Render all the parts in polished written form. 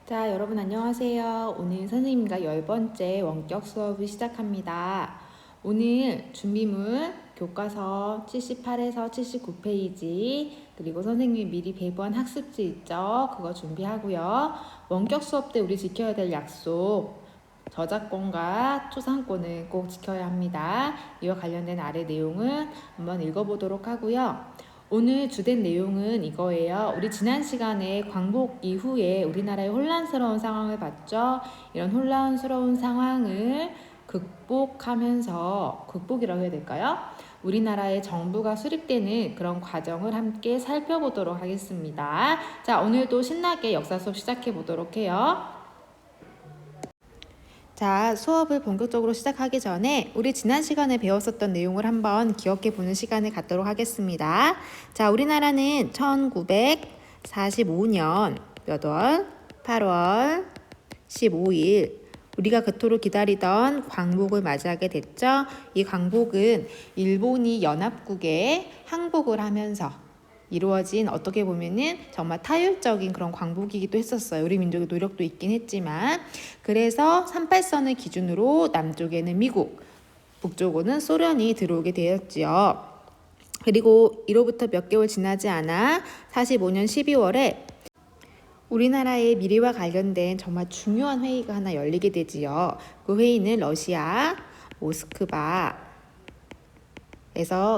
자, 여러분 안녕하세요. 오늘 선생님과 10번째 원격 수업을 시작합니다. 오늘 준비물 교과서 78에서 79페이지 그리고 선생님이 미리 배부한 학습지 있죠? 그거 준비하고요. 원격 수업 때 우리 지켜야 될 약속 저작권과 초상권은 꼭 지켜야 합니다. 이와 관련된 아래 내용은 한번 읽어보도록 하고요. 오늘 주된 내용은 이거예요. 우리 지난 시간에 광복 이후에 우리나라의 혼란스러운 상황을 봤죠. 이런 혼란스러운 상황을 극복이라고 해야 될까요? 우리나라의 정부가 수립되는 그런 과정을 함께 살펴보도록 하겠습니다. 자, 오늘도 신나게 역사 수업 시작해 보도록 해요. 자, 수업을 본격적으로 시작하기 전에 우리 지난 시간에 배웠었던 내용을 한번 기억해 보는 시간을 갖도록 하겠습니다. 자, 우리나라는 1945년 몇 월? 8월 15일 우리가 그토록 기다리던 광복을 맞이하게 됐죠. 이 광복은 일본이 연합국에 항복을 하면서 이루어진 어떻게 보면은 정말 타율적인 그런 광복이기도 했었어요. 우리 민족의 노력도 있긴 했지만 그래서 38선을 기준으로 남쪽에는 미국, 북쪽으로는 소련이 들어오게 되었지요. 그리고 이로부터 몇 개월 지나지 않아 45년 12월에 우리나라의 미래와 관련된 정말 중요한 회의가 하나 열리게 되지요. 그 회의는 러시아 모스크바에서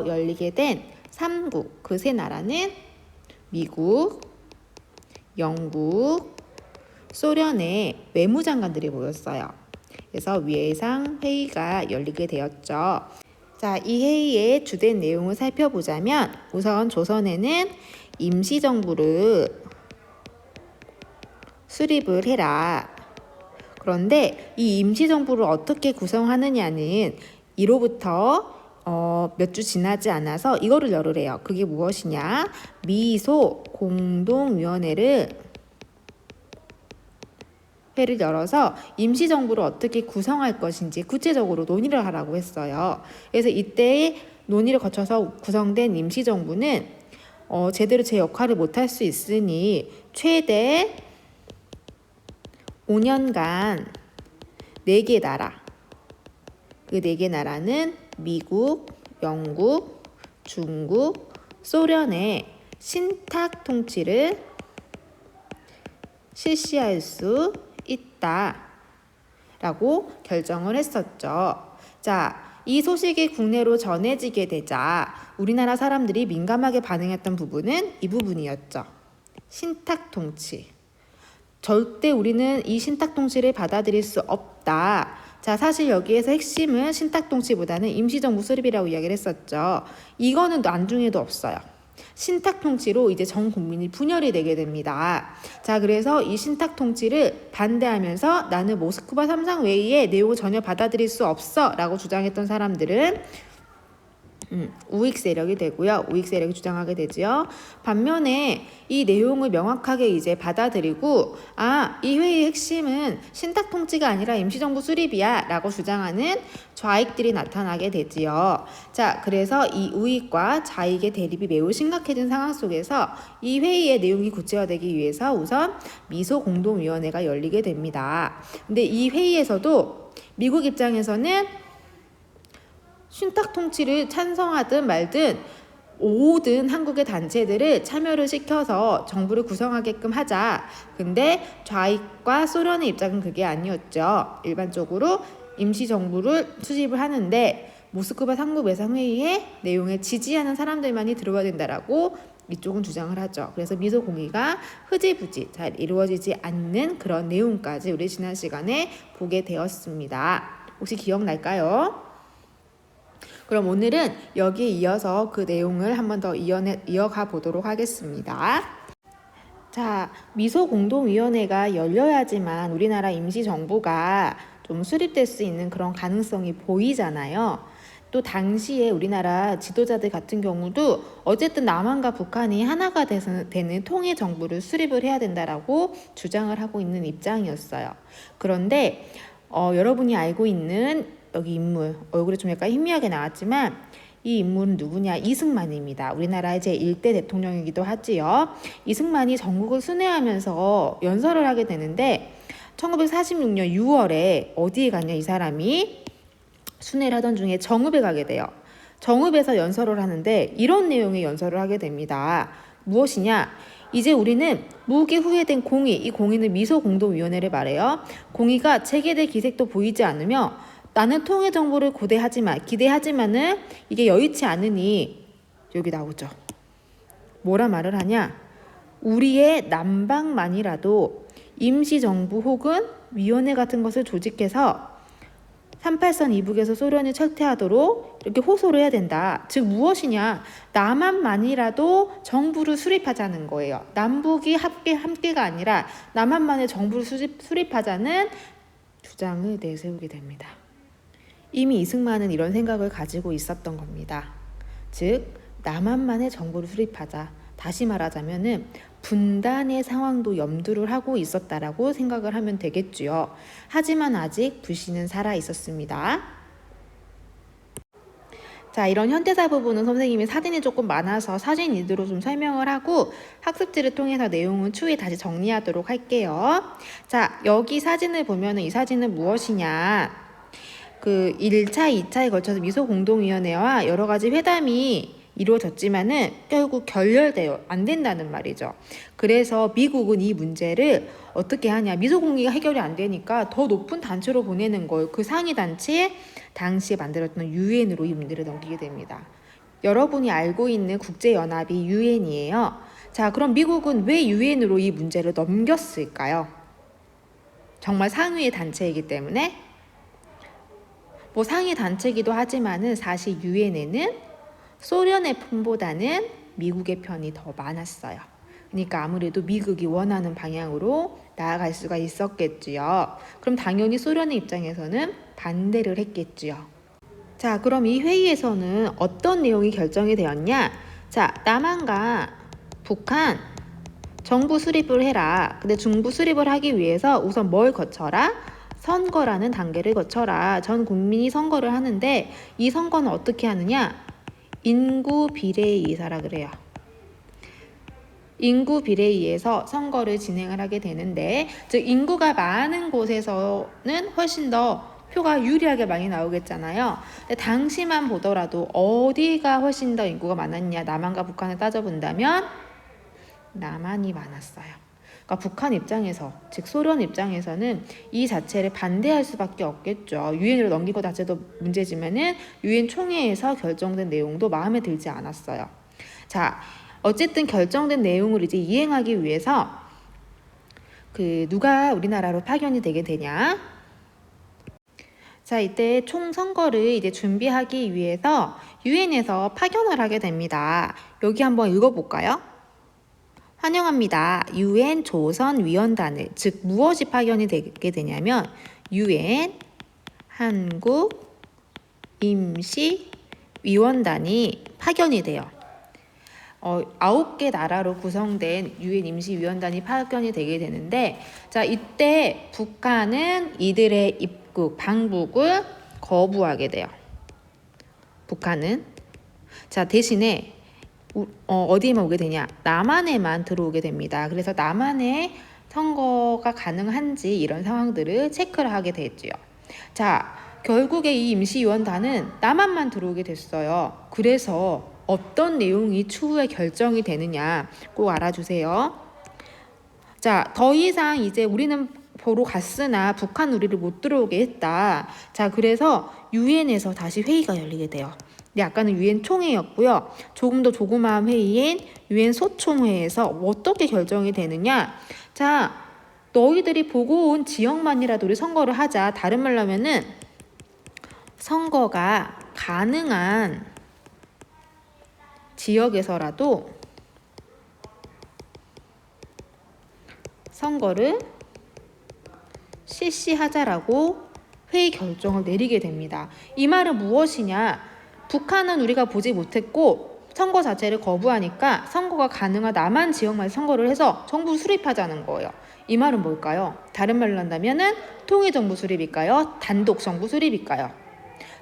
열리게 된 3국, 그 세 나라는 미국, 영국, 소련의 외무장관들이 모였어요. 그래서 위해상 회의가 열리게 되었죠. 자, 이 회의의 주된 내용을 살펴보자면 우선 조선에는 임시정부를 수립을 해라. 그런데 이 임시정부를 어떻게 구성하느냐는 이로부터 몇 주 지나지 않아서 이거를 열으래요. 그게 무엇이냐? 미소 공동위원회를 열어서 임시정부를 어떻게 구성할 것인지 구체적으로 논의를 하라고 했어요. 그래서 이때 논의를 거쳐서 구성된 임시정부는 제대로 제 역할을 못할 수 있으니 최대 5년간 4개 나라, 그 4개 나라는 미국, 영국, 중국, 소련의 신탁 통치를 실시할 수 있다라고 결정을 했었죠. 자, 이 소식이 국내로 전해지게 되자 우리나라 사람들이 민감하게 반응했던 부분은 이 부분이었죠. 신탁 통치. 절대 우리는 이 신탁 통치를 받아들일 수 없다. 자, 사실 여기에서 핵심은 신탁 통치보다는 임시정부 수립이라고 이야기를 했었죠. 이거는 안중에도 없어요. 신탁 통치로 이제 전 국민이 분열이 되게 됩니다. 자, 그래서 이 신탁 통치를 반대하면서 나는 모스크바 3상 회의의 내용을 전혀 받아들일 수 없어 라고 주장했던 사람들은 우익 세력이 되고요. 우익 세력이 주장하게 되지요. 반면에 이 내용을 명확하게 이제 받아들이고 이 회의의 핵심은 신탁 통치가 아니라 임시정부 수립이야 라고 주장하는 좌익들이 나타나게 되지요. 자, 그래서 이 우익과 좌익의 대립이 매우 심각해진 상황 속에서 이 회의의 내용이 구체화되기 위해서 우선 미소 공동위원회가 열리게 됩니다. 근데 이 회의에서도 미국 입장에서는 신탁 통치를 찬성하든 말든 모든 한국의 단체들을 참여를 시켜서 정부를 구성하게끔 하자. 근데 좌익과 소련의 입장은 그게 아니었죠. 일반적으로 임시정부를 수립을 하는데 모스크바 상무외상회의의 내용에 지지하는 사람들만이 들어와야 된다라고 이쪽은 주장을 하죠. 그래서 미소공의가 흐지부지 잘 이루어지지 않는 그런 내용까지 우리 지난 시간에 보게 되었습니다. 혹시 기억날까요? 그럼 오늘은 여기에 이어서 그 내용을 한 번 더 이어가 보도록 하겠습니다. 자, 미소공동위원회가 열려야지만 우리나라 임시정부가 좀 수립될 수 있는 그런 가능성이 보이잖아요. 또 당시에 우리나라 지도자들 같은 경우도 어쨌든 남한과 북한이 하나가 되는 통일 정부를 수립을 해야 된다라고 주장을 하고 있는 입장이었어요. 그런데 여러분이 알고 있는 여기 인물, 얼굴이 좀 약간 희미하게 나왔지만 이 인물은 누구냐? 이승만입니다. 우리나라의 제1대 대통령이기도 하지요. 이승만이 전국을 순회하면서 연설을 하게 되는데 1946년 6월에 어디에 갔냐? 이 사람이 순회를 하던 중에 정읍에 가게 돼요. 정읍에서 연설을 하는데 이런 내용의 연설을 하게 됩니다. 무엇이냐? 이제 우리는 무기 후회된 공의, 이 공의는 미소공동위원회를 말해요. 공의가 체계될 기색도 보이지 않으며 나는 통일 정보를 기대하지만은 이게 여의치 않으니 여기 나오죠. 뭐라 말을 하냐? 우리의 난방만이라도 임시정부 혹은 위원회 같은 것을 조직해서 38선 이북에서 소련이 철퇴하도록 이렇게 호소를 해야 된다. 즉 무엇이냐? 남한만이라도 정부를 수립하자는 거예요. 남북이 함께가 아니라 남한만의 정부를 수립하자는 주장을 내세우게 됩니다. 이미 이승만은 이런 생각을 가지고 있었던 겁니다. 즉 남한만의 정부를 수립하자. 다시 말하자면은 분단의 상황도 염두를 하고 있었다라고 생각을 하면 되겠지요. 하지만 아직 불씨는 살아 있었습니다. 자, 이런 현대사 부분은 선생님이 사진이 조금 많아서 사진 위주로 좀 설명을 하고 학습지를 통해서 내용은 추후에 다시 정리하도록 할게요. 자, 여기 사진을 보면은 이 사진은 무엇이냐? 그 1차, 2차에 걸쳐서 미소공동위원회와 여러 가지 회담이 이루어졌지만은 결국 결렬되어 안 된다는 말이죠. 그래서 미국은 이 문제를 어떻게 하냐? 미소공의가 해결이 안 되니까 더 높은 단체로 보내는 거예요. 그 상위 단체에 당시에 만들었던 유엔으로 이 문제를 넘기게 됩니다. 여러분이 알고 있는 국제연합이 유엔이에요. 자, 그럼 미국은 왜 유엔으로 이 문제를 넘겼을까요? 정말 상위의 단체이기 때문에 뭐 상위 단체이기도 하지만은 사실 유엔에는 소련의 편보다는 미국의 편이 더 많았어요. 그러니까 아무래도 미국이 원하는 방향으로 나아갈 수가 있었겠지요. 그럼 당연히 소련의 입장에서는 반대를 했겠지요. 자, 그럼 이 회의에서는 어떤 내용이 결정이 되었냐? 자, 남한과 북한 정부 수립을 해라. 근데 정부 수립을 하기 위해서 우선 뭘 거쳐라? 선거라는 단계를 거쳐라. 전 국민이 선거를 하는데 이 선거는 어떻게 하느냐? 인구 비례에 의해서라 그래요. 인구 비례에 의해서 선거를 진행을 하게 되는데 즉 인구가 많은 곳에서는 훨씬 더 표가 유리하게 많이 나오겠잖아요. 근데 당시만 보더라도 어디가 훨씬 더 인구가 많았냐? 남한과 북한을 따져본다면 남한이 많았어요. 그러니까 북한 입장에서, 즉 소련 입장에서는 이 자체를 반대할 수밖에 없겠죠. 유엔으로 넘긴 것 자체도 문제지만은 유엔 총회에서 결정된 내용도 마음에 들지 않았어요. 자, 어쨌든 결정된 내용을 이제 이행하기 위해서 누가 우리나라로 파견이 되게 되냐? 자, 이때 총선거를 이제 준비하기 위해서 유엔에서 파견을 하게 됩니다. 여기 한번 읽어볼까요? 환영합니다. 유엔 조선위원단을, 즉 무엇이 파견이 되게 되냐면 유엔 한국 임시위원단이 파견이 돼요. 9개 나라로 구성된 유엔 임시위원단이 파견이 되게 되는데 자, 이때 북한은 이들의 방북을 거부하게 돼요. 북한은. 자, 대신에 어디에만 오게 되냐? 남한에만 들어오게 됩니다. 그래서 남한에 선거가 가능한지 이런 상황들을 체크를 하게 됐지요. 자, 결국에 이 임시위원단은 남한만 들어오게 됐어요. 그래서 어떤 내용이 추후에 결정이 되느냐 꼭 알아주세요. 자, 더 이상 이제 우리는 보러 갔으나 북한 우리를 못 들어오게 했다. 자, 그래서 유엔에서 다시 회의가 열리게 돼요. 근데 아까는 유엔 총회였고요. 조금 더 조그마한 회의인 유엔 소총회에서 어떻게 결정이 되느냐? 자, 너희들이 보고 온 지역만이라도 우리 선거를 하자. 다른 말로 하면은 선거가 가능한 지역에서라도 선거를 실시하자라고 회의 결정을 내리게 됩니다. 이 말은 무엇이냐? 북한은 우리가 보지 못했고 선거 자체를 거부하니까 선거가 가능한 남한 지역만 선거를 해서 정부 수립하자는 거예요. 이 말은 뭘까요? 다른 말로 한다면은 통일정부 수립일까요? 단독정부 수립일까요?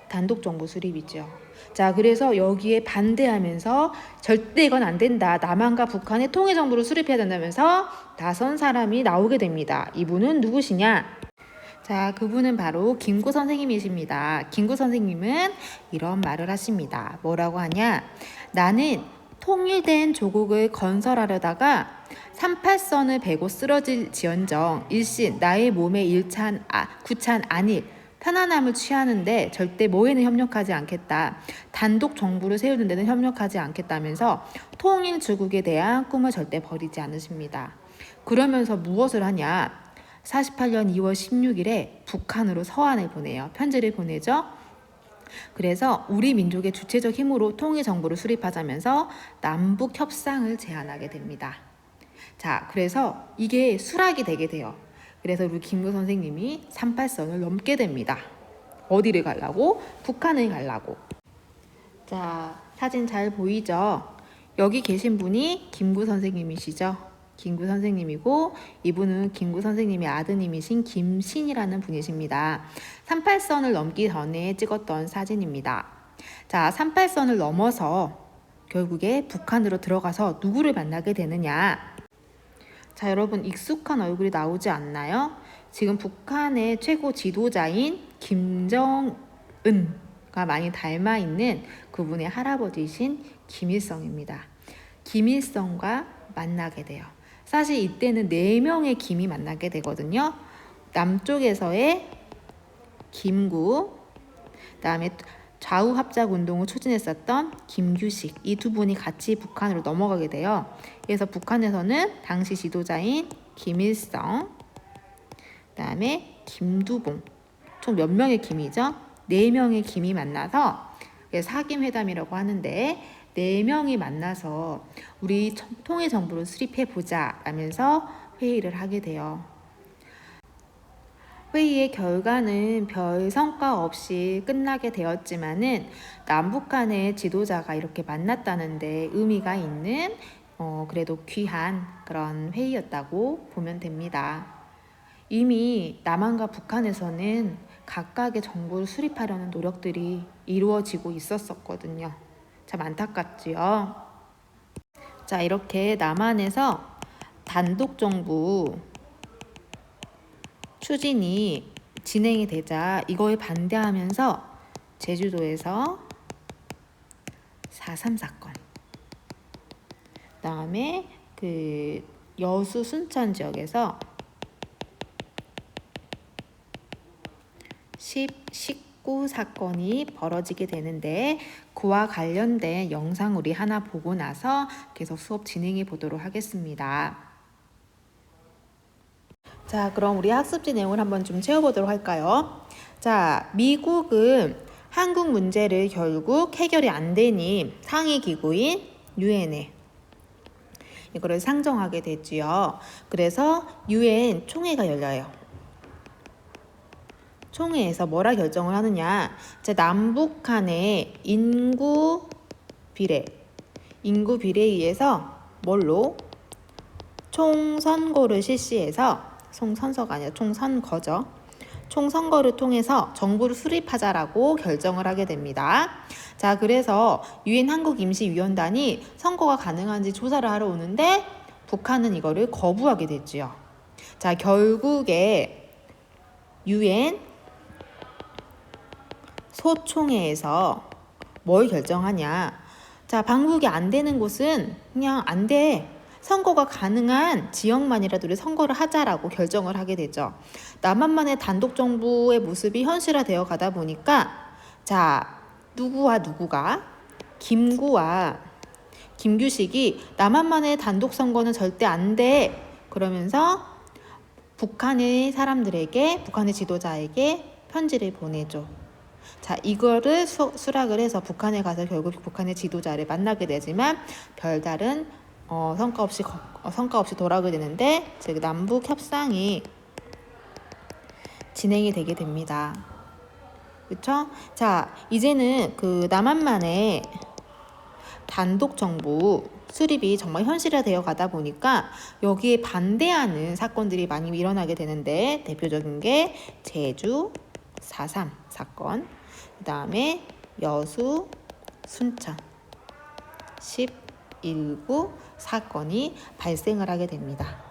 단독정부 수립이죠. 자, 그래서 여기에 반대하면서 절대 이건 안 된다. 남한과 북한의 통일 정부를 수립해야 된다면서 나선 사람이 나오게 됩니다. 이분은 누구시냐? 자, 그분은 바로 김구 선생님이십니다. 김구 선생님은 이런 말을 하십니다. 뭐라고 하냐? 나는 통일된 조국을 건설하려다가 38선을 베고 쓰러질지언정 일신 나의 몸에 구찬 안일 편안함을 취하는데 절대 뭐에는 협력하지 않겠다. 단독 정부를 세우는 데는 협력하지 않겠다면서 통일 조국에 대한 꿈을 절대 버리지 않으십니다. 그러면서 무엇을 하냐? 48년 2월 16일에 북한으로 서한을 보내요. 편지를 보내죠. 그래서 우리 민족의 주체적 힘으로 통일 정부를 수립하자면서 남북 협상을 제안하게 됩니다. 자, 그래서 이게 수락이 되게 돼요. 그래서 우리 김구 선생님이 38선을 넘게 됩니다. 어디를 가려고? 북한을 가려고. 자, 사진 잘 보이죠? 여기 계신 분이 김구 선생님이시죠? 김구 선생님이고 이분은 김구 선생님의 아드님이신 김신이라는 분이십니다. 38선을 넘기 전에 찍었던 사진입니다. 자, 38선을 넘어서 결국에 북한으로 들어가서 누구를 만나게 되느냐? 자, 여러분 익숙한 얼굴이 나오지 않나요? 지금 북한의 최고 지도자인 김정은과 많이 닮아 있는 그분의 할아버지이신 김일성입니다. 김일성과 만나게 돼요. 사실 이때는 4명의 김이 만나게 되거든요. 남쪽에서의 김구, 그다음에 좌우 합작 운동을 추진했었던 김규식, 이 두 분이 같이 북한으로 넘어가게 돼요. 그래서 북한에서는 당시 지도자인 김일성, 그다음에 김두봉, 총 몇 명의 김이죠? 4명의 김이 만나서 사김회담이라고 하는데 4명이 만나서 우리 통일 정부를 수립해 보자 라면서 회의를 하게 돼요. 회의의 결과는 별 성과 없이 끝나게 되었지만은 남북 간의 지도자가 이렇게 만났다는데 의미가 있는 그래도 귀한 그런 회의였다고 보면 됩니다. 이미 남한과 북한에서는 각각의 정부를 수립하려는 노력들이 이루어지고 있었거든요. 참 안타깝지요. 자, 이렇게 남한에서 단독 정부 추진이 진행이 되자 이거에 반대하면서 제주도에서 4.3 사건, 그다음에 그 여수 순천 지역에서 19 사건이 벌어지게 되는데 그와 관련된 영상 우리 하나 보고 나서 계속 수업 진행해 보도록 하겠습니다. 자, 그럼 우리 학습지 내용을 한번 좀 채워보도록 할까요? 자, 미국은 한국 문제를 결국 해결이 안 되니 상위 기구인 유엔에 이거를 상정하게 되지요. 그래서 유엔 총회가 열려요. 총회에서 뭐라 결정을 하느냐? 자, 남북 간의 인구 비례에 의해서 뭘로? 총선거를 실시해서 총선서가 아니라 총선거죠. 총선거를 통해서 정부를 수립하자라고 결정을 하게 됩니다. 자, 그래서 유엔 한국임시위원단이 선거가 가능한지 조사를 하러 오는데 북한은 이거를 거부하게 됐지요. 자, 결국에 유엔 소총회에서 뭘 결정하냐? 자, 방북이 안 되는 곳은 그냥 안 돼. 선거가 가능한 지역만이라도 우리 선거를 하자라고 결정을 하게 되죠. 남한만의 단독 정부의 모습이 현실화되어 가다 보니까 자, 누구와 누구가 김구와 김규식이 남한만의 단독 선거는 절대 안 돼. 그러면서 북한의 사람들에게 북한의 지도자에게 편지를 보내줘. 자, 이거를 수락을 해서 북한에 가서 결국 북한의 지도자를 만나게 되지만 별다른 성과 없이 돌아오게 되는데 즉 남북 협상이 진행이 되게 됩니다. 그렇죠? 자, 이제는 그 남한만의 단독 정부 수립이 정말 현실화되어 가다 보니까 여기에 반대하는 사건들이 많이 일어나게 되는데 대표적인 게 제주 4.3 사건, 그 다음에 여수 순천 11구 사건이 발생을 하게 됩니다.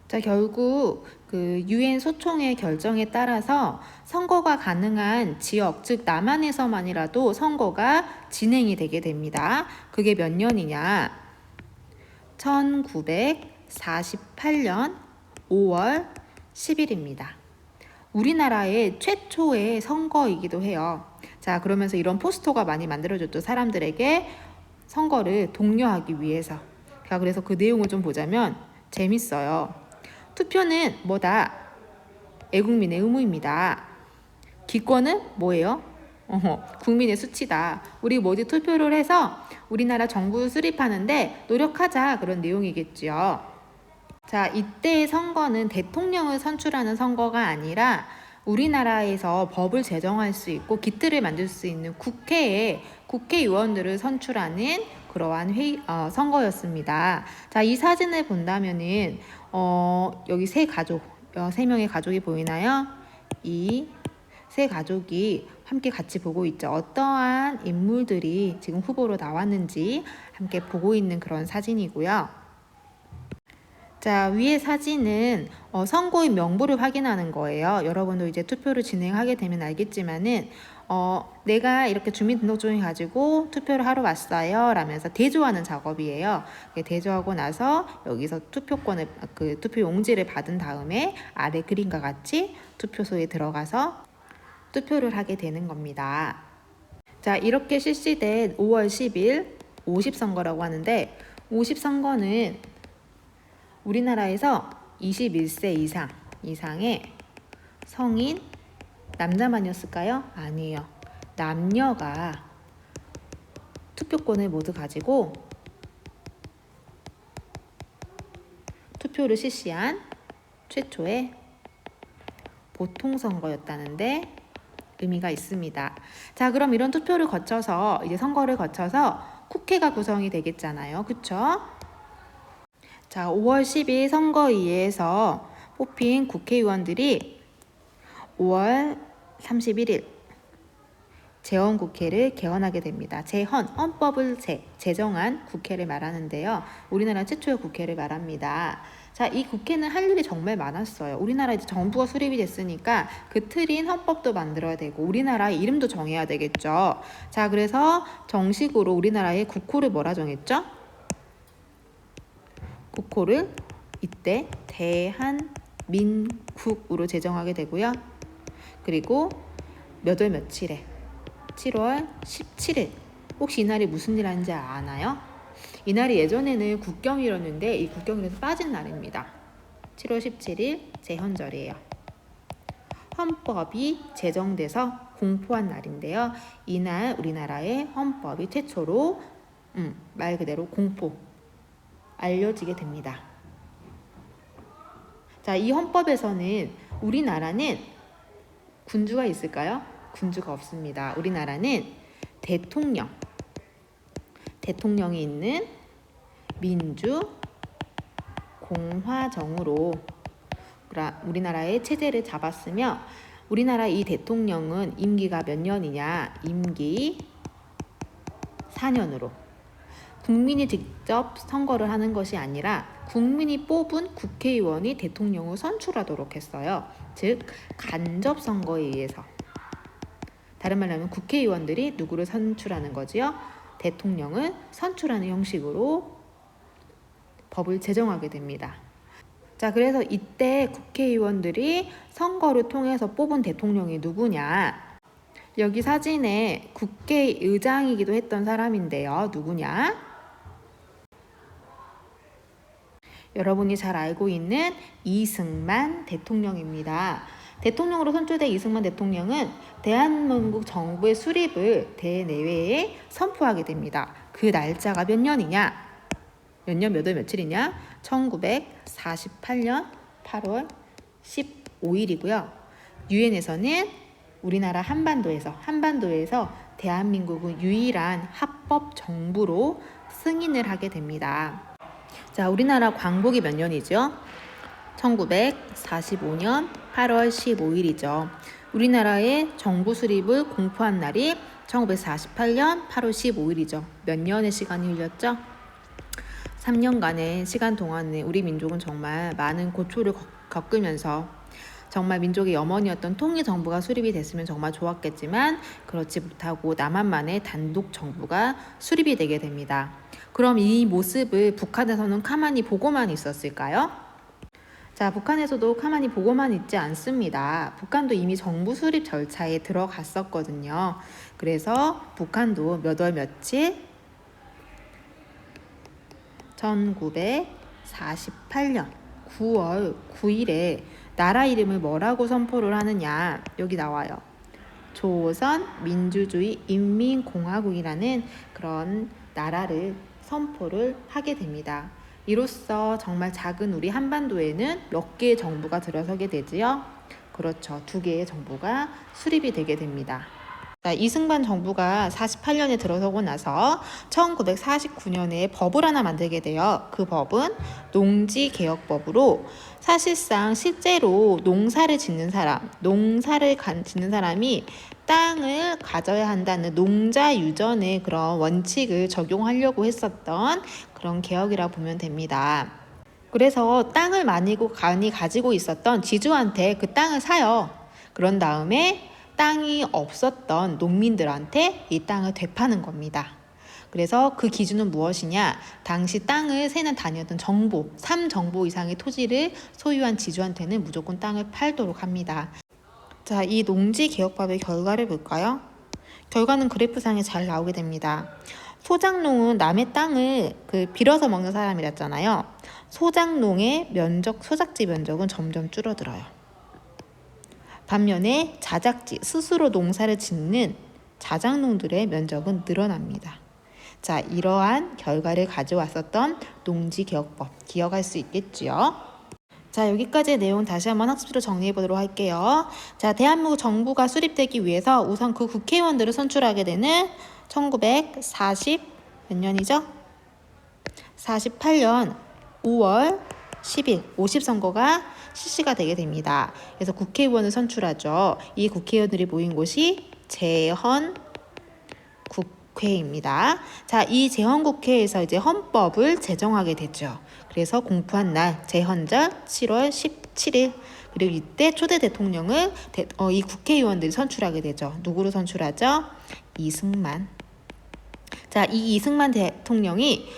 자, 결국 그 유엔 소총의 결정에 따라서 선거가 가능한 지역, 즉 남한에서만이라도 선거가 진행이 되게 됩니다. 그게 몇 년이냐? 1948년 5월 10일입니다. 우리나라의 최초의 선거이기도 해요. 자, 그러면서 이런 포스터가 많이 만들어졌죠. 사람들에게 선거를 독려하기 위해서. 자, 그래서 그 내용을 좀 보자면 재밌어요. 투표는 뭐다? 애국민의 의무입니다. 기권은 뭐예요? 국민의 수치다. 우리 모두 투표를 해서 우리나라 정부 수립하는데 노력하자. 그런 내용이겠죠. 자, 이때의 선거는 대통령을 선출하는 선거가 아니라 우리나라에서 법을 제정할 수 있고 기틀을 만들 수 있는 국회에 국회의원들을 선출하는 그러한 선거였습니다. 자, 이 사진을 본다면은 여기 세 명의 가족이 보이나요? 이 세 가족이 함께 같이 보고 있죠. 어떠한 인물들이 지금 후보로 나왔는지 함께 보고 있는 그런 사진이고요. 자, 위의 사진은 선거인 명부를 확인하는 거예요. 여러분도 이제 투표를 진행하게 되면 알겠지만은 내가 이렇게 주민등록증을 가지고 투표를 하러 왔어요 라면서 대조하는 작업이에요. 대조하고 나서 여기서 투표권을 그 투표 용지를 받은 다음에 아래 그림과 같이 투표소에 들어가서 투표를 하게 되는 겁니다. 자, 이렇게 실시된 5월 10일 50선거라고 하는데 50선거는 우리나라에서 21세 이상의 성인 남자만이었을까요? 아니에요. 남녀가 투표권을 모두 가지고 투표를 실시한 최초의 보통선거였다는데 의미가 있습니다. 자, 그럼 이런 투표를 거쳐서 이제 선거를 거쳐서 국회가 구성이 되겠잖아요. 그쵸? 자, 5월 10일 선거위에서 뽑힌 국회의원들이 5월 31일 재헌국회를 개헌하게 됩니다. 헌법을 제정한 국회를 말하는데요. 우리나라 최초의 국회를 말합니다. 자, 이 국회는 할 일이 정말 많았어요. 우리나라 이제 정부가 수립이 됐으니까 그 틀인 헌법도 만들어야 되고 우리나라의 이름도 정해야 되겠죠. 자, 그래서 정식으로 우리나라의 국호를 뭐라 정했죠? 국호를 이때 대한민국으로 제정하게 되고요. 그리고 몇 월 며칠에 7월 17일 혹시 이날이 무슨 일 하는지 아나요? 이날이 예전에는 국경일이었는데 이 국경일에서 빠진 날입니다. 7월 17일 제헌절이에요. 헌법이 제정돼서 공포한 날인데요. 이날 우리나라의 헌법이 최초로 말 그대로 알려지게 됩니다. 자, 이 헌법에서는 우리나라는 군주가 있을까요? 군주가 없습니다. 우리나라는 대통령이 있는 민주 공화정으로 우리나라의 체제를 잡았으며 우리나라 이 대통령은 임기가 몇 년이냐? 임기 4년으로 국민이 직접 선거를 하는 것이 아니라 국민이 뽑은 국회의원이 대통령을 선출하도록 했어요. 즉 간접 선거에 의해서. 다른 말로 하면 국회의원들이 누구를 선출하는 거지요? 대통령을 선출하는 형식으로 법을 제정하게 됩니다. 자, 그래서 이때 국회의원들이 선거를 통해서 뽑은 대통령이 누구냐? 여기 사진에 국회의장이기도 했던 사람인데요. 누구냐? 여러분이 잘 알고 있는 이승만 대통령입니다. 대통령으로 선출된 이승만 대통령은 대한민국 정부의 수립을 대내외에 선포하게 됩니다. 그 날짜가 몇 년이냐? 몇 월 며칠이냐? 1948년 8월 15일이고요. 유엔에서는 우리나라 한반도에서 대한민국은 유일한 합법 정부로 승인을 하게 됩니다. 자, 우리나라 광복이 몇 년이죠? 1945년 8월 15일이죠. 우리나라의 정부 수립을 공포한 날이 1948년 8월 15일이죠. 몇 년의 시간이 흘렸죠? 3년간의 시간 동안에 우리 민족은 정말 많은 고초를 겪으면서 정말 민족의 염원이었던 통일정부가 수립이 됐으면 정말 좋았겠지만 그렇지 못하고 남한만의 단독 정부가 수립이 되게 됩니다. 그럼 이 모습을 북한에서는 가만히 보고만 있었을까요? 자, 북한에서도 가만히 보고만 있지 않습니다. 북한도 이미 정부 수립 절차에 들어갔었거든요. 그래서 북한도 몇 월 며칠? 1948년 9월 9일에 나라 이름을 뭐라고 선포를 하느냐, 여기 나와요. 조선민주주의 인민공화국이라는 그런 나라를 선포를 하게 됩니다. 이로써 정말 작은 우리 한반도에는 몇 개의 정부가 들어서게 되지요? 그렇죠. 2개의 정부가 수립이 되게 됩니다. 자, 이승만 정부가 48년에 들어서고 나서 1949년에 법을 하나 만들게 돼요. 그 법은 농지개혁법으로 사실상 실제로 농사를 짓는 사람이 땅을 가져야 한다는 농자유전의 그런 원칙을 적용하려고 했었던 그런 개혁이라고 보면 됩니다. 그래서 땅을 많이 가지고 있었던 지주한테 그 땅을 사요. 그런 다음에 땅이 없었던 농민들한테 이 땅을 되파는 겁니다. 그래서 그 기준은 무엇이냐? 당시 땅을 세는 단위였던 정보, 3정보 이상의 토지를 소유한 지주한테는 무조건 땅을 팔도록 합니다. 자, 이 농지개혁법의 결과를 볼까요? 결과는 그래프상에 잘 나오게 됩니다. 소작농은 남의 땅을 빌어서 먹는 사람이랬잖아요. 소작농의 소작지 면적은 점점 줄어들어요. 반면에 자작지, 스스로 농사를 짓는 자작농들의 면적은 늘어납니다. 자, 이러한 결과를 가져왔었던 농지개혁법, 기억할 수 있겠지요? 자, 여기까지의 내용 다시 한번 학습으로 정리해 보도록 할게요. 자, 대한민국 정부가 수립되기 위해서 우선 그 국회의원들을 선출하게 되는 1940 몇 년이죠? 48년 5월 10일 50선거가 실시가 되게 됩니다. 그래서 국회의원을 선출하죠. 이 국회의원들이 모인 곳이 제헌국회입니다. 자, 이 제헌국회에서 이제 헌법을 제정하게 되죠. 그래서 공포한 날 제헌절 7월 17일. 그리고 이때 초대 대통령을 이 국회의원들이 선출하게 되죠. 누구로 선출하죠? 이승만. 자, 이 이승만 대통령이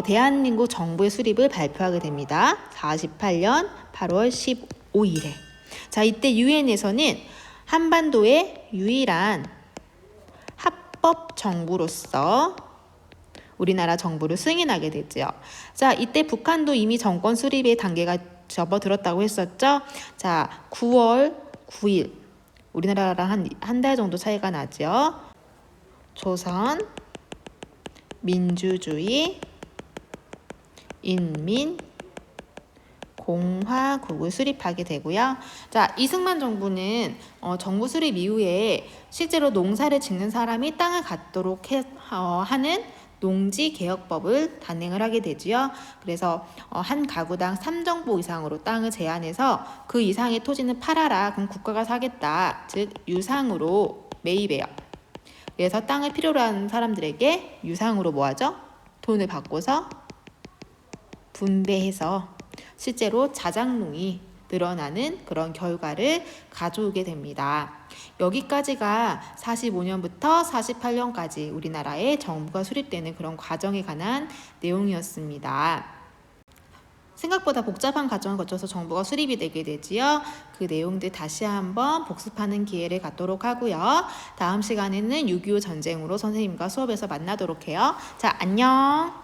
대한민국 정부의 수립을 발표하게 됩니다. 48년 8월 15일에. 자, 이때 유엔에서는 한반도의 유일한 합법 정부로서 우리나라 정부를 승인하게 되죠. 자, 이때 북한도 이미 정권 수립의 단계가 접어들었다고 했었죠. 자, 9월 9일. 우리나라랑 한 달 정도 차이가 나죠. 조선 민주주의 인민공화국을 수립하게 되고요. 자, 이승만 정부는 정부 수립 이후에 실제로 농사를 짓는 사람이 땅을 갖도록 하는 농지개혁법을 단행을 하게 되지요. 그래서 한 가구당 3정보 이상으로 땅을 제한해서 그 이상의 토지는 팔아라. 그럼 국가가 사겠다. 즉 유상으로 매입해요. 그래서 땅을 필요로 하는 사람들에게 유상으로 뭐하죠? 돈을 받고서 분배해서 실제로 자작농이 늘어나는 그런 결과를 가져오게 됩니다. 여기까지가 45년부터 48년까지 우리나라의 정부가 수립되는 그런 과정에 관한 내용이었습니다. 생각보다 복잡한 과정을 거쳐서 정부가 수립이 되게 되지요. 그 내용들 다시 한번 복습하는 기회를 갖도록 하고요. 다음 시간에는 6.25 전쟁으로 선생님과 수업에서 만나도록 해요. 자, 안녕.